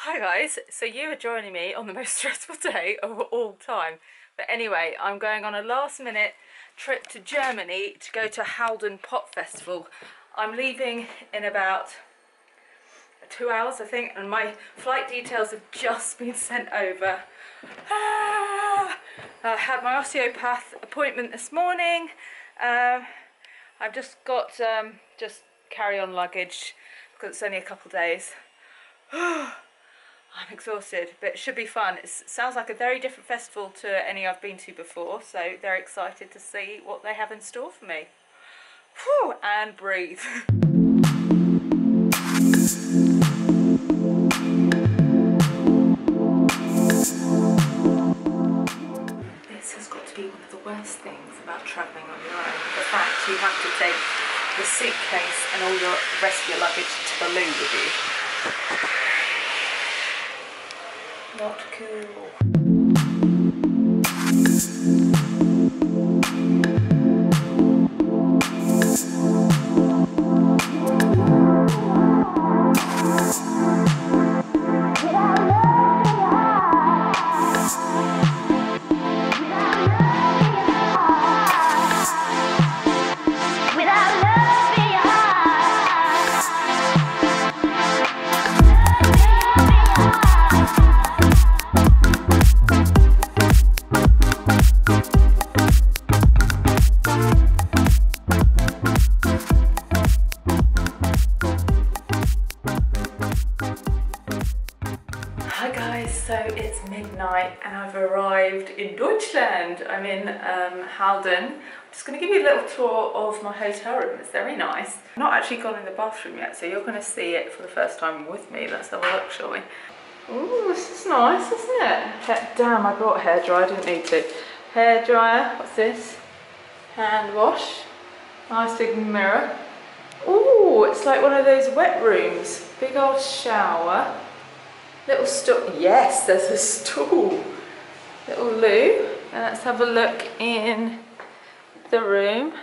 Hi guys, so you are joining me on the most stressful day of all time. But anyway, I'm going on a last minute trip to Germany to go to Halden Pop Festival. I'm leaving in about 2 hours I think, and my flight details have just been sent over. I had my osteopath appointment this morning. I've just got just carry-on luggage because it's only a couple days. I'm exhausted, but it should be fun. It sounds like a very different festival to any I've been to before, so they're excited to see what they have in store for me. Whew, and breathe. This has got to be one of the worst things about travelling on your own. The fact you have to take the suitcase and all the rest of your luggage to the loo with you. Not cool. So it's midnight and I've arrived in Deutschland. I'm in Halden. I'm just going to give you a little tour of my hotel room. It's very nice. I've not actually gone in the bathroom yet, so you're going to see it for the first time with me. Let's have a look, shall we? Ooh, this is nice, isn't it? Damn, I brought a hairdryer, I didn't need to. Hairdryer, what's this? Hand wash. Nice big mirror. Ooh, it's like one of those wet rooms. Big old shower. Little stool, yes, there's a stool. Little loo, and let's have a look in the room.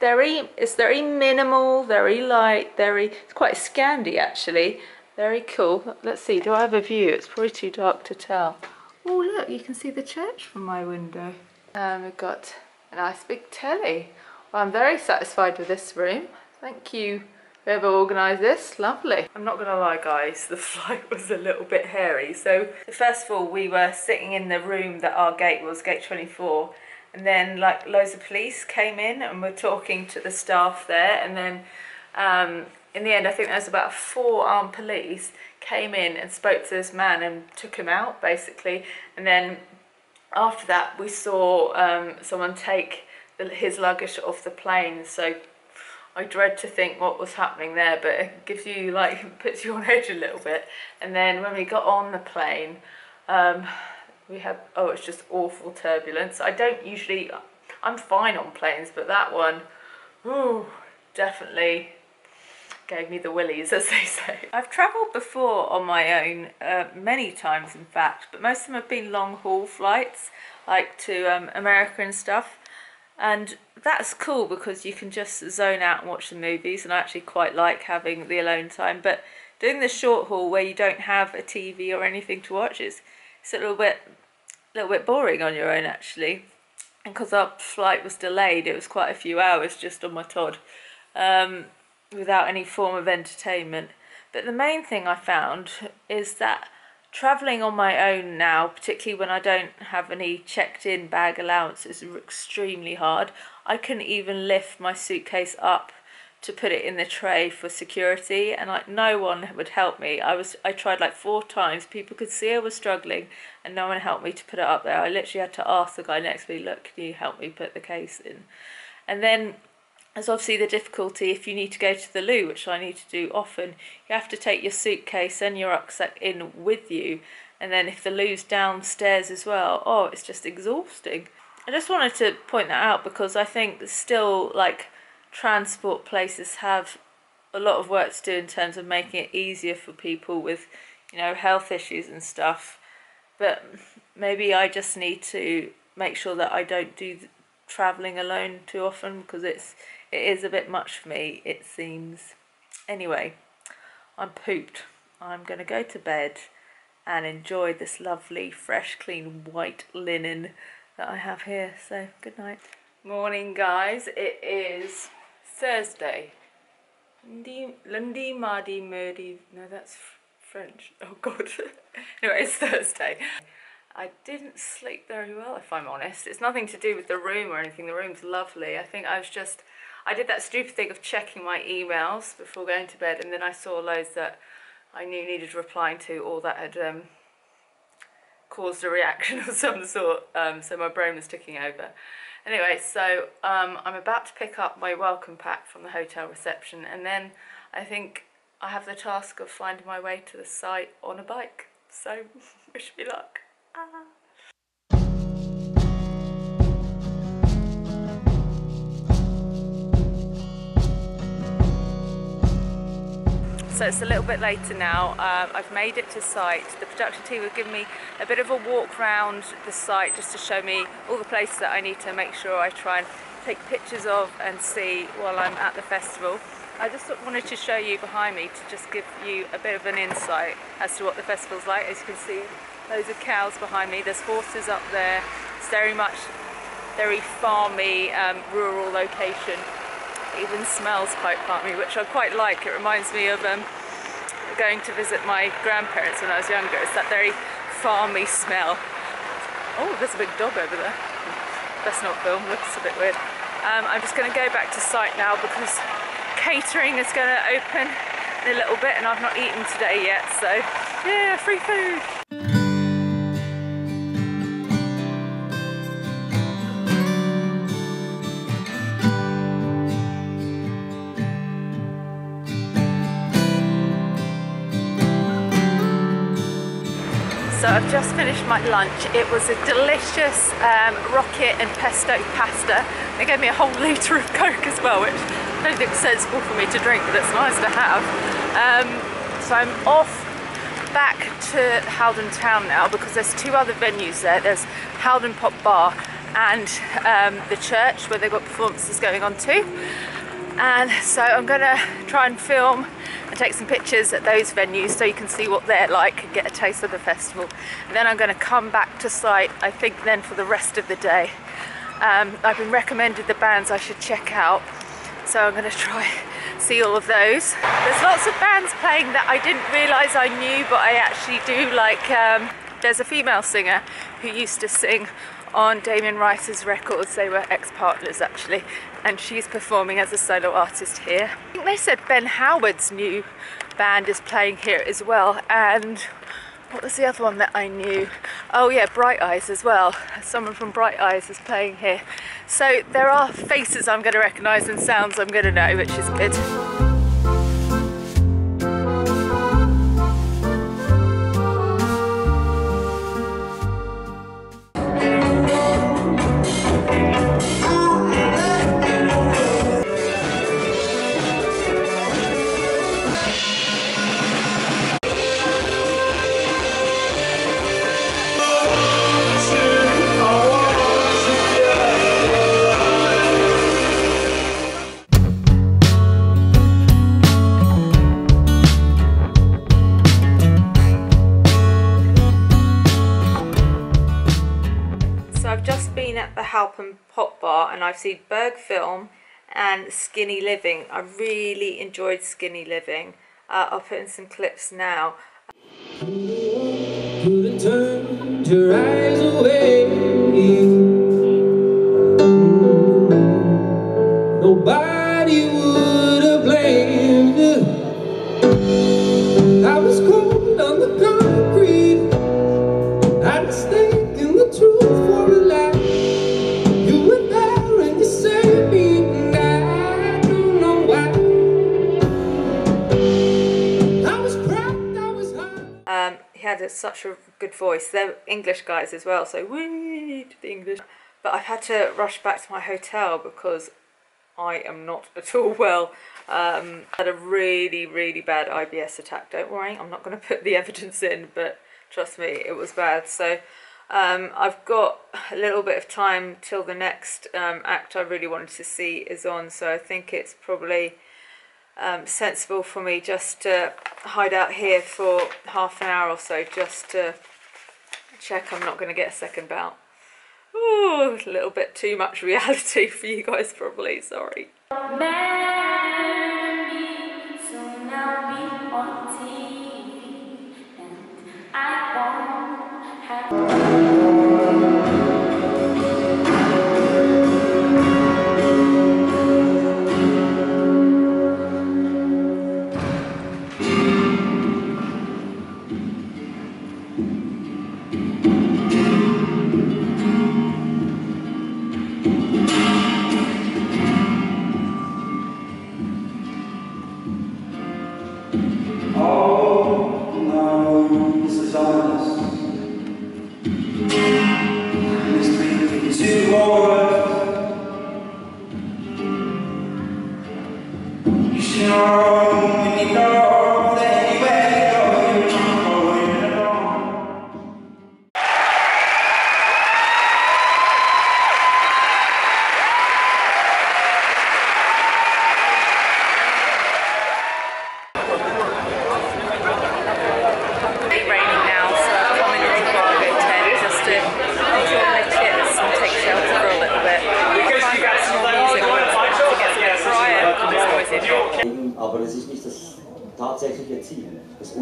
It's very minimal, very light, it's quite Scandi actually. Very cool. Let's see, do I have a view? It's probably too dark to tell. Oh look, you can see the church from my window. We've got a nice big telly. Well, I'm very satisfied with this room. Thank you. Whoever organised this, lovely. I'm not gonna lie guys, the flight was a little bit hairy. So first of all, we were sitting in the room that our gate was, gate 24, and then like loads of police came in and were talking to the staff there, and then in the end I think there was about 4 armed police came in and spoke to this man and took him out basically, and then after that we saw someone take his luggage off the plane. So I dread to think what was happening there, but it gives you like, puts you on edge a little bit. And then when we got on the plane, we had, oh, it's just awful turbulence. I don't usually, I'm fine on planes, but that one, ooh, definitely gave me the willies, as they say. I've travelled before on my own, many times in fact, but most of them have been long haul flights, like to America and stuff. And that's cool because you can just zone out and watch the movies, and I actually quite like having the alone time. But doing the short haul where you don't have a TV or anything to watch it's a little bit boring on your own actually. And because our flight was delayed, it was quite a few hours just on my Todd, without any form of entertainment. But the main thing I found is that travelling on my own now, particularly when I don't have any checked-in bag allowance, is extremely hard. I couldn't even lift my suitcase up to put it in the tray for security, and like no one would help me. I tried like 4 times. People could see I was struggling, and no one helped me to put it up there. I literally had to ask the guy next to me, "Look, can you help me put the case in?" And then there's obviously the difficulty if you need to go to the loo, which I need to do often. You have to take your suitcase and your rucksack in with you, and then if the loo's downstairs as well, oh, it's just exhausting. I just wanted to point that out because I think still like transport places have a lot of work to do in terms of making it easier for people with, you know, health issues and stuff. But maybe I just need to make sure that I don't do travelling alone too often, because it is a bit much for me, it seems. Anyway, I'm pooped. I'm going to go to bed and enjoy this lovely, fresh, clean, white linen that I have here. So, good night. Morning, guys. It is Thursday. Lundi, mardi, merdi. No, that's French. Oh, God. Anyway, it's Thursday. I didn't sleep very well, if I'm honest. It's nothing to do with the room or anything. The room's lovely. I think I did that stupid thing of checking my emails before going to bed, and then I saw loads that I knew needed replying to, or that had caused a reaction of some sort, so my brain was ticking over. Anyway, so I'm about to pick up my welcome pack from the hotel reception, and then I think I have the task of finding my way to the site on a bike. So, wish me luck. So it's a little bit later now. I've made it to site. The production team have given me a bit of a walk around the site just to show me all the places that I need to make sure I try and take pictures of and see while I'm at the festival. I just wanted to show you behind me to just give you a bit of an insight as to what the festival's like. As you can see, loads of cows behind me. There's horses up there. It's very farmy, rural location. It even smells quite farmy, which I quite like. It reminds me of going to visit my grandparents when I was younger. It's that very farmy smell. Oh, there's a big dog over there. That's not film, looks a bit weird. I'm just going to go back to site now because catering is going to open in a little bit and I've not eaten today yet, so yeah, free food. So I've just finished my lunch. It was a delicious rocket and pesto pasta. They gave me a whole litre of Coke as well, which I don't think is sensible for me to drink, but it's nice to have. So I'm off back to Howden Town now because there's two other venues there. There's Howden Pop Bar and the church where they've got performances going on too. And so I'm gonna try and film and take some pictures at those venues so you can see what they're like and get a taste of the festival. And then I'm gonna come back to site, I think then for the rest of the day. I've been recommended the bands I should check out, so I'm gonna try see all of those. There's lots of bands playing that I didn't realise I knew, but I actually do, like there's a female singer who used to sing on Damien Rice's records. They were ex-partners actually, and she's performing as a solo artist here. I think they said Ben Howard's new band is playing here as well, and what was the other one that I knew? Oh yeah, Bright Eyes as well. Someone from Bright Eyes is playing here. So there are faces I'm going to recognise and sounds I'm going to know, which is good. At the Halpin Pop Bar and I've seen Berg Film and Skinny Living. I really enjoyed Skinny Living. I'll put in some clips now. Couldn't turn your eyes away. Nobody would have blamed you. I was cold on the concrete. I'd mistaken the truth for a lie. He had such a good voice. They're English guys as well, so wee to the English. But I've had to rush back to my hotel because I am not at all well. I had a really bad IBS attack. Don't worry, I'm not going to put the evidence in, but trust me, it was bad. So I've got a little bit of time till the next act I really wanted to see is on, so I think it's probably sensible for me just to hide out here for half an hour or so, just to check I'm not going to get a second bout. Ooh, a little bit too much reality for you guys probably, sorry. Aber das ist nicht das tatsächliche Ziel. Das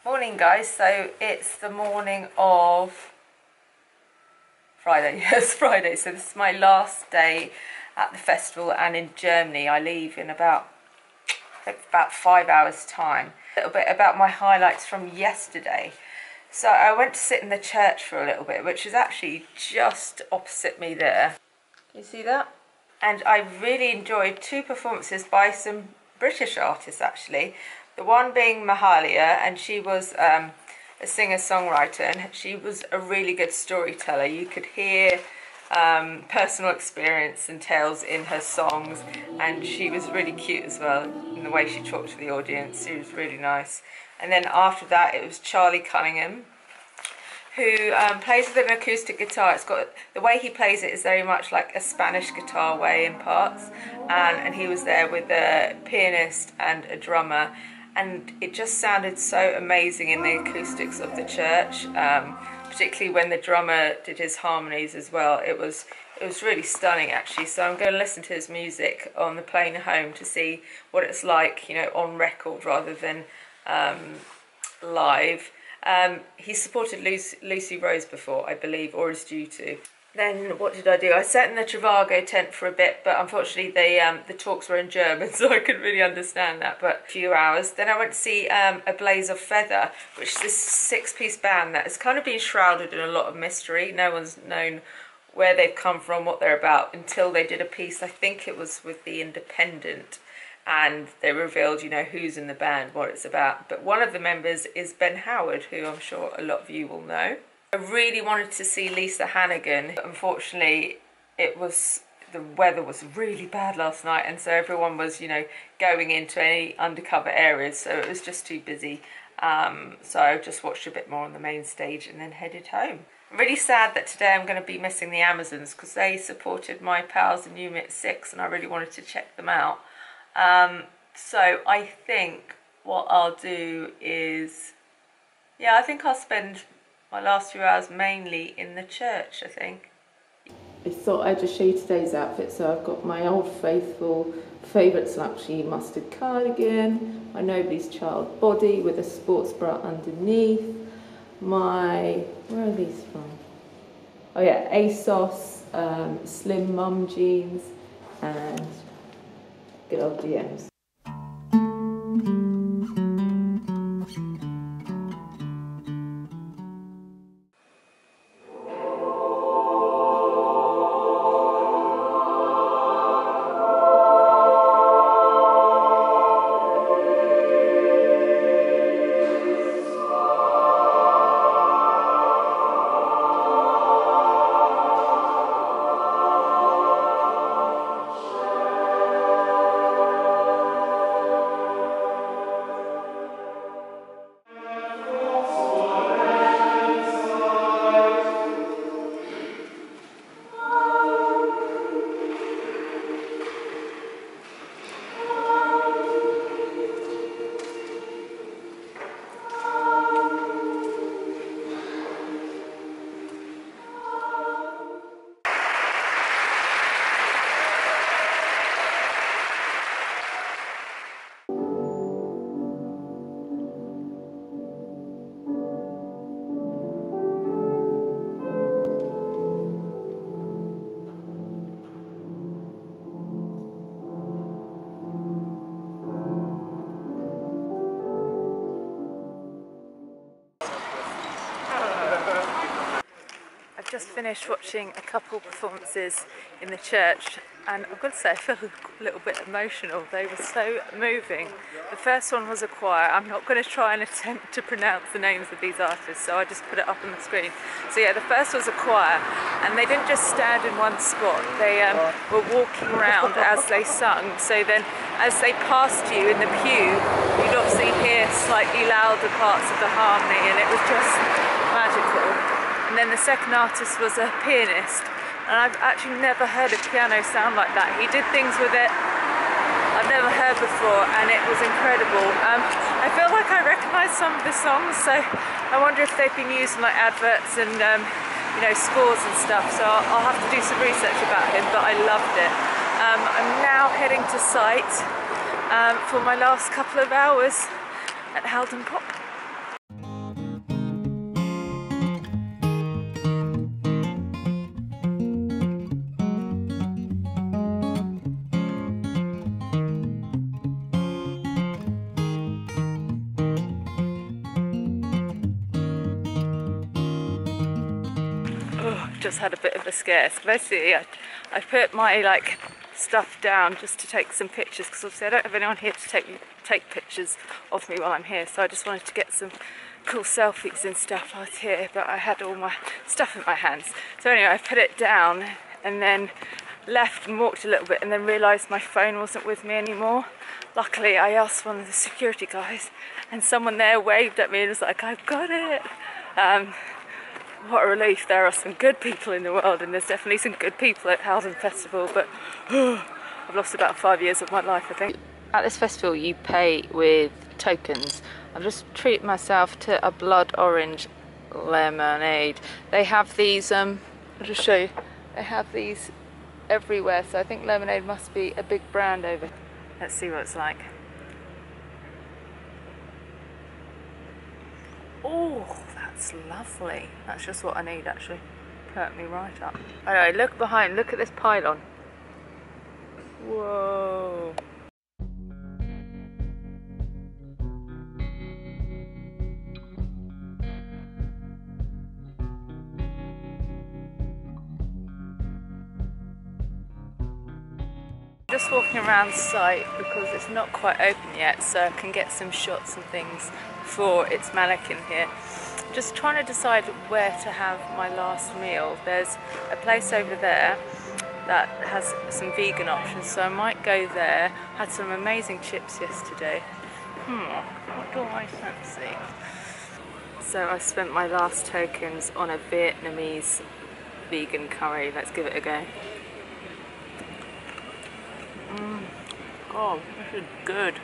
Morning guys, so it's the morning of Friday, yes Friday, so this is my last day at the festival and in Germany. I leave in about 5 hours time. A little bit about my highlights from yesterday. So I went to sit in the church for a little bit, which is actually just opposite me there. Can you see that? And I really enjoyed two performances by some British artists actually. The one being Mahalia, and she was a singer-songwriter, and she was a really good storyteller. You could hear personal experience and tales in her songs, and she was really cute as well in the way she talked to the audience. She was really nice. And then after that it was Charlie Cunningham, who plays with an acoustic guitar. It's got, the way he plays it is very much like a Spanish guitar way in parts, and he was there with a pianist and a drummer, and it just sounded so amazing in the acoustics of the church, particularly when the drummer did his harmonies as well. It was really stunning actually. So I'm going to listen to his music on the plane home to see what it's like, you know, on record rather than live. He supported Lucy Rose before, I believe, or is due to. Then what did I do? I sat in the Trivago tent for a bit, but unfortunately the talks were in German, so I couldn't really understand that, but a few hours. Then I went to see A Blaze of Feather, which is this 6-piece band that has kind of been shrouded in a lot of mystery. No one's known where they've come from, what they're about, until they did a piece, I think it was with The Independent, and they revealed, you know, who's in the band, what it's about. But one of the members is Ben Howard, who I'm sure a lot of you will know. I really wanted to see Lisa Hannigan, but unfortunately the weather was really bad last night, and so everyone was, you know, going into any undercover areas, so it was just too busy. So I just watched a bit more on the main stage and then headed home. I'm really sad that today I'm going to be missing the Amazons, because they supported my pals in Unit 6 and I really wanted to check them out. So I think what I'll do is, yeah, I think I'll spend my last few hours mainly in the church, I think. I thought I'd just show you today's outfit. So I've got my old faithful favourite slouchy mustard cardigan, my Nobody's Child body with a sports bra underneath, my, where are these from? Oh yeah, ASOS slim mum jeans and good old DMs. Just finished watching a couple performances in the church, and I've got to say I feel a little bit emotional. They were so moving. The first one was a choir. I'm not going to try and attempt to pronounce the names of these artists, so I just put it up on the screen. So yeah, the first was a choir, and they didn't just stand in one spot. They were walking around as they sung. So then as they passed you in the pew, you'd obviously hear slightly louder parts of the harmony, and it was just magical. And then the second artist was a pianist, and I've actually never heard a piano sound like that. He did things with it I've never heard before, and it was incredible. I feel like I recognise some of the songs, so I wonder if they've been used in like adverts and you know, scores and stuff. So I'll have to do some research about him, but I loved it. I'm now heading to site for my last couple of hours at Haldon Pop. Just had a bit of a scare. So basically I put my like stuff down just to take some pictures, because obviously I don't have anyone here to take pictures of me while I'm here, so I just wanted to get some cool selfies and stuff while I was here, but I had all my stuff in my hands. So anyway, I put it down and then left and walked a little bit, and then realised my phone wasn't with me anymore. Luckily I asked one of the security guys, and someone there waved at me and was like, "I've got it." What a relief. There are some good people in the world, and there's definitely some good people at Haldon Festival, but I've lost about 5 years of my life, I think. At this festival you pay with tokens. I've just treated myself to a blood orange lemonade. They have these, I'll just show you, they have these everywhere, so I think lemonade must be a big brand over here. Let's see what it's like. Oh, that's lovely. That's just what I need, actually. Perk me right up. Anyway, look behind, look at this pylon. Whoa. Just walking around the site because it's not quite open yet, so I can get some shots and things before it's mannequin here. Just trying to decide where to have my last meal. There's a place over there that has some vegan options, so I might go there. Had some amazing chips yesterday. What do I fancy? So I spent my last tokens on a Vietnamese vegan curry. Let's give it a go. God, this is good.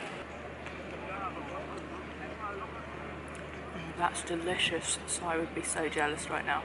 That's delicious. So I would be so jealous right now.